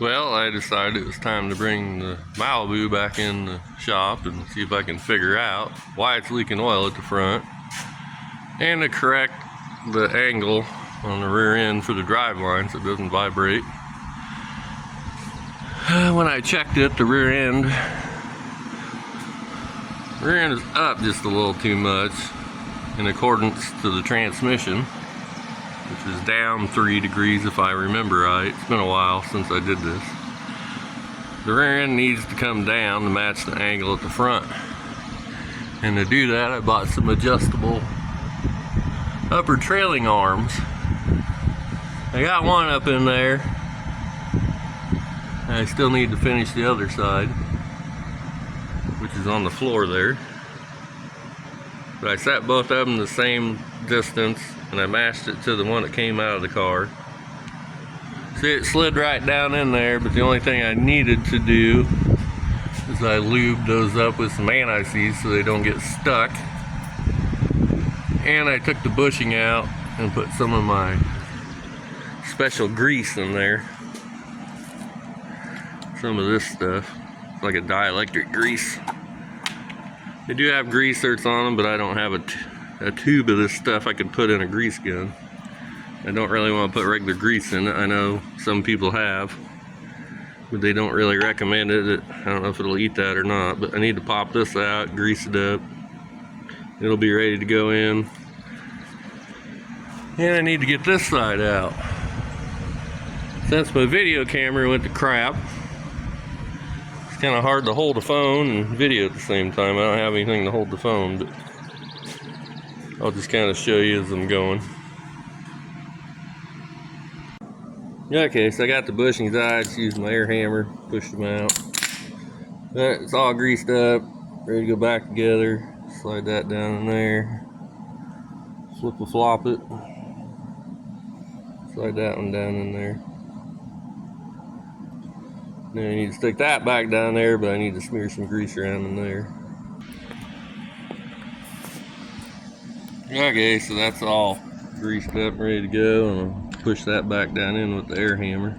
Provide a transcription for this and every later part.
Well, I decided it was time to bring the Malibu back in the shop and see if I can figure out why it's leaking oil at the front and to correct the angle on the rear end for the drive line so it doesn't vibrate. When I checked it, the rear end is up just a little too much in accordance to the transmission, which is down 3 degrees if I remember right. It's been a while since I did this. The rear end needs to come down to match the angle at the front. And to do that, I bought some adjustable upper trailing arms. I got one up in there. I still need to finish the other side, which is on the floor there. But I set both of them the same distance and I matched it to the one that came out of the car. See, it slid right down in there, but the only thing I needed to do is I lubed those up with some anti-seize so they don't get stuck. And I took the bushing out and put some of my special grease in there. Some of this stuff, it's like a dielectric grease. They do have grease certs on them, but I don't have a tube of this stuff I could put in a grease gun. I don't really want to put regular grease in it. I know some people have, but they don't really recommend it. I don't know if it'll eat that or not, but I need to pop this out, grease it up. It'll be ready to go in. And I need to get this side out. Since my video camera went to crap, it's kind of hard to hold a phone and video at the same time. I don't have anything to hold the phone, but I'll just kind of show you as I'm going. Okay, so I got the bushings out. I just used my air hammer, pushed them out. It's all greased up, ready to go back together. Slide that down in there. Flip a flop it. Slide that one down in there. Now I need to stick that back down there, but I need to smear some grease around in there. Okay, so that's all greased up, ready to go, and I'll push that back down in with the air hammer.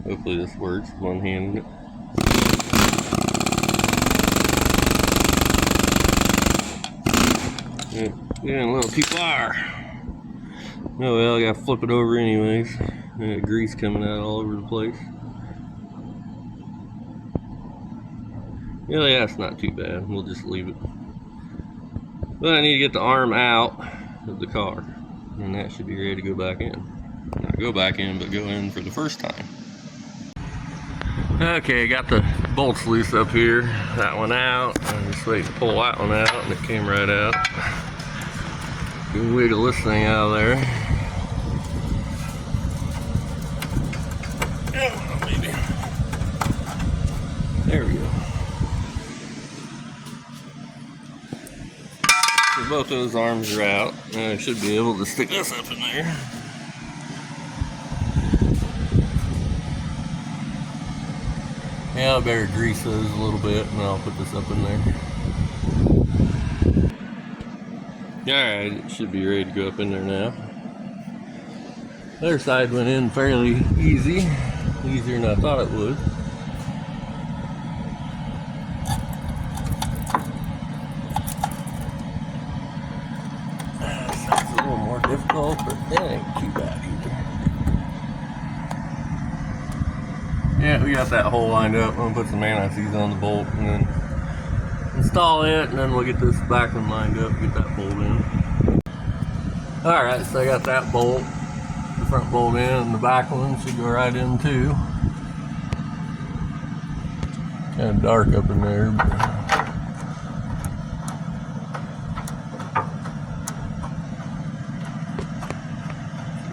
Hopefully this works, one-handed. Yeah, a little too far. Oh well, I gotta flip it over anyways. Grease coming out all over the place. Yeah, that's not too bad. We'll just leave it. But I need to get the arm out of the car, and that should be ready to go back in. Not go back in, but go in for the first time. Okay, got the bolts loose up here. That one out. I'm just waiting to pull that one out, and it came right out. You can wiggle this thing out of there. Oh, maybe. There we go. So both those arms are out, and I should be able to stick this up in there. Yeah, I better grease those a little bit, and I'll put this up in there. Alright, it should be ready to go up in there now. The other side went in fairly easy, easier than I thought it would. It's a little more difficult, but it ain't too bad either. Yeah, we got that hole lined up. I'm gonna put some anti-seize on the bolt and then install it, and then we'll get this back one lined up, get that bolt in. Alright, so I got that bolt, the front bolt in, and the back one should go right in too. Kind of dark up in there, but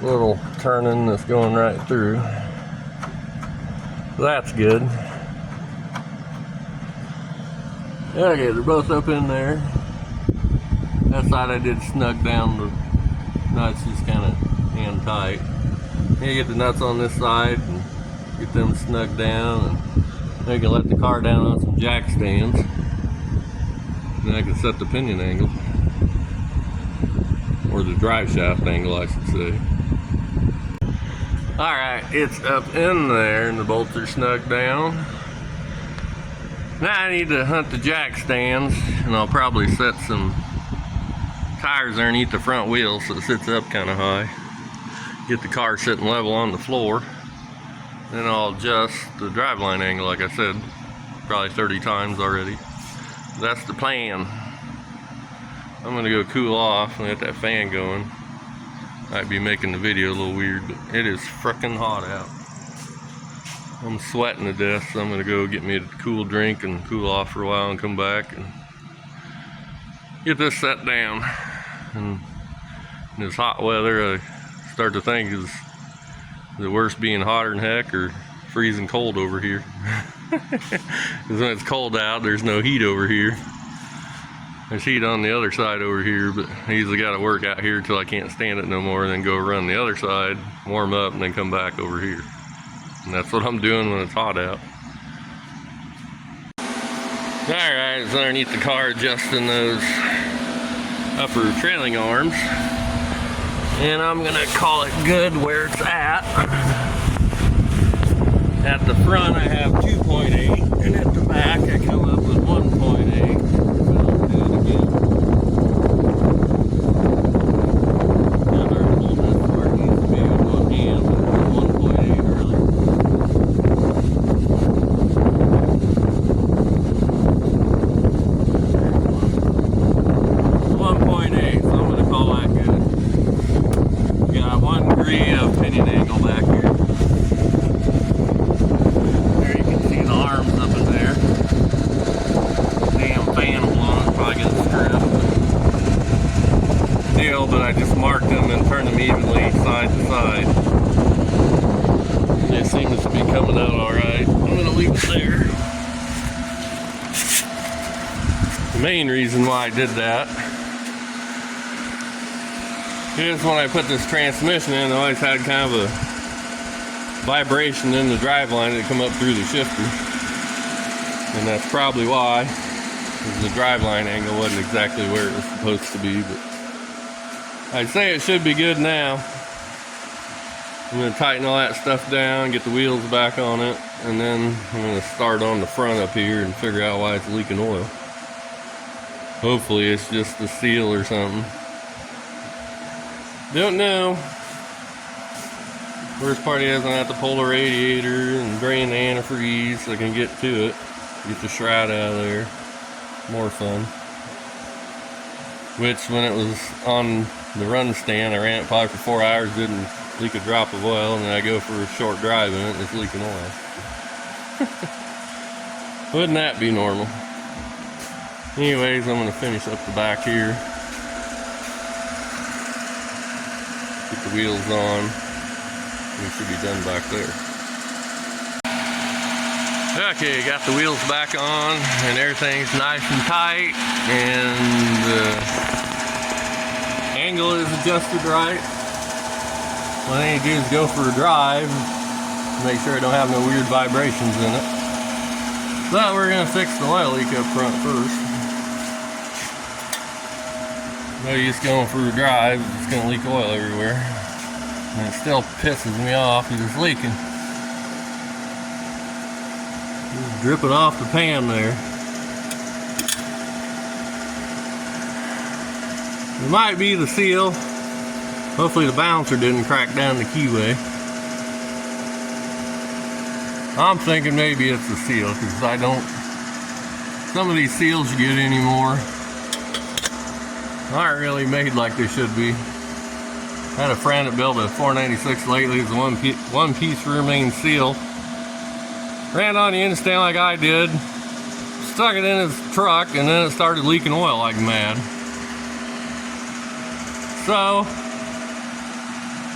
little turning that's going right through. So that's good. Okay, they're both up in there. That side I did snug down the nuts, just kind of hand tight. You get the nuts on this side and get them snug down, and then you can let the car down on some jack stands. Then I can set the pinion angle, or the drive shaft angle I should say. Alright, it's up in there and the bolts are snug down. Now I need to hunt the jack stands, and I'll probably set some tires underneath the front wheels so it sits up kind of high. Get the car sitting level on the floor. Then I'll adjust the driveline angle, like I said, probably 30 times already. That's the plan. I'm gonna go cool off and let that fan going. Might be making the video a little weird, but it is frickin' hot out. I'm sweating to death, so I'm gonna go get me a cool drink and cool off for a while and come back and get this set down. And in this hot weather, I start to think, is it worse being hotter than heck or freezing cold over here? Because when it's cold out, there's no heat over here. There's heat on the other side over here, but I usually got to work out here till I can't stand it no more, and then go run the other side, warm up, and then come back over here. And that's what I'm doing when it's hot out. Alright, it's underneath the car adjusting those upper trailing arms. And I'm gonna call it good where it's at. At the front I have 2.8, and at the back I come up with 1.8. Of pinion angle back here. There you can see the arms up in there. Damn fan blowing, probably gonna screw up the deal, but I just marked them and turned them evenly side to side. It seems to be coming out alright. I'm gonna leave it there. The main reason why I did that is when I put this transmission in, I always had kind of a vibration in the driveline that come up through the shifter. And that's probably why, because the driveline angle wasn't exactly where it was supposed to be, but I'd say it should be good now. I'm going to tighten all that stuff down, get the wheels back on it, and then I'm going to start on the front up here and figure out why it's leaking oil. Hopefully it's just the seal or something. Don't know. Worst part is I have to pull the radiator and drain the antifreeze so I can get to it. Get the shroud out of there. More fun. Which, when it was on the run stand, I ran it probably for 4 hours, didn't leak a drop of oil, and then I go for a short drive in it and it's leaking oil. Wouldn't that be normal? Anyways, I'm going to finish up the back here. Get the wheels on. We should be done back there. Okay, got the wheels back on and everything's nice and tight, and the angle is adjusted right. What I need to do is go for a drive, make sure I don't have no weird vibrations in it. But we're going to fix the oil leak up front first. No use going for a drive, it's going to leak oil everywhere. And it still pisses me off because it's leaking. It's dripping off the pan there. It might be the seal. Hopefully the balancer didn't crack down the keyway. I'm thinking maybe it's the seal, because I don't... Some of these seals you get anymore aren't really made like they should be. I had a friend that built a 496 lately. It's a one-piece rear main seal. Ran on the engine stand like I did. Stuck it in his truck, and then it started leaking oil like mad. So,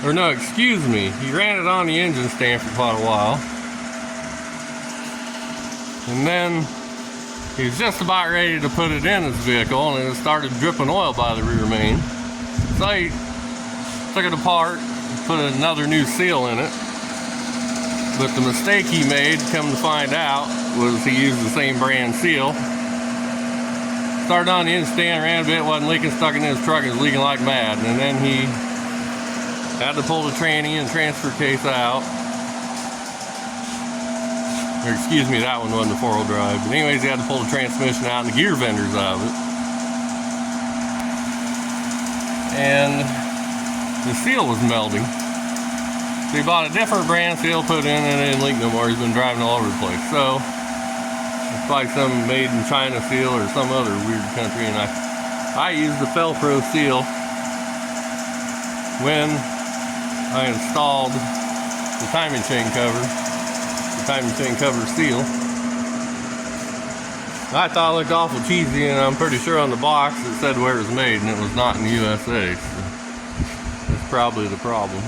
or no, excuse me. He ran it on the engine stand for quite a while. And then he was just about ready to put it in his vehicle, and it started dripping oil by the rear main. So he took it apart, put another new seal in it. But the mistake he made, come to find out, was he used the same brand seal. Started on the engine stand, ran a bit, wasn't leaking, stuck it in his truck, it was leaking like mad. And then he Had to pull the tranny and transfer case out. Or excuse me, that one wasn't a 4-wheel drive. But anyways, he had to pull the transmission out and the gear vendors out of it. And the seal was melting. So he bought a different brand seal, put in, and it didn't leak no more. He's been driving all over the place. So it's like some made in China seal or some other weird country. And I used the Felpro seal when I installed the timing chain cover. Timing chain cover seal. I thought it looked awful cheesy, and I'm pretty sure on the box it said where it was made, and it was not in the USA. So that's probably the problem.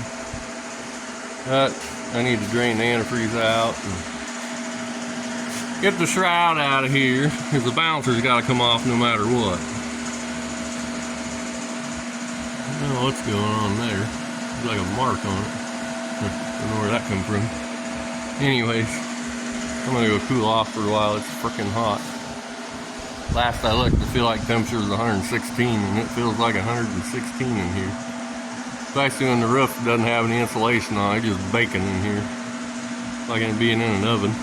But I need to drain the antifreeze out and get the shroud out of here, because the bouncer's got to come off no matter what. I don't know what's going on there. There's like a mark on it. I don't know where that come from. Anyways, I'm gonna go cool off for a while. It's freaking hot. Last I looked, I feel like temperature was 116, and it feels like 116 in here. Especially when the roof doesn't have any insulation on it, just baking in here. Like it being in an oven.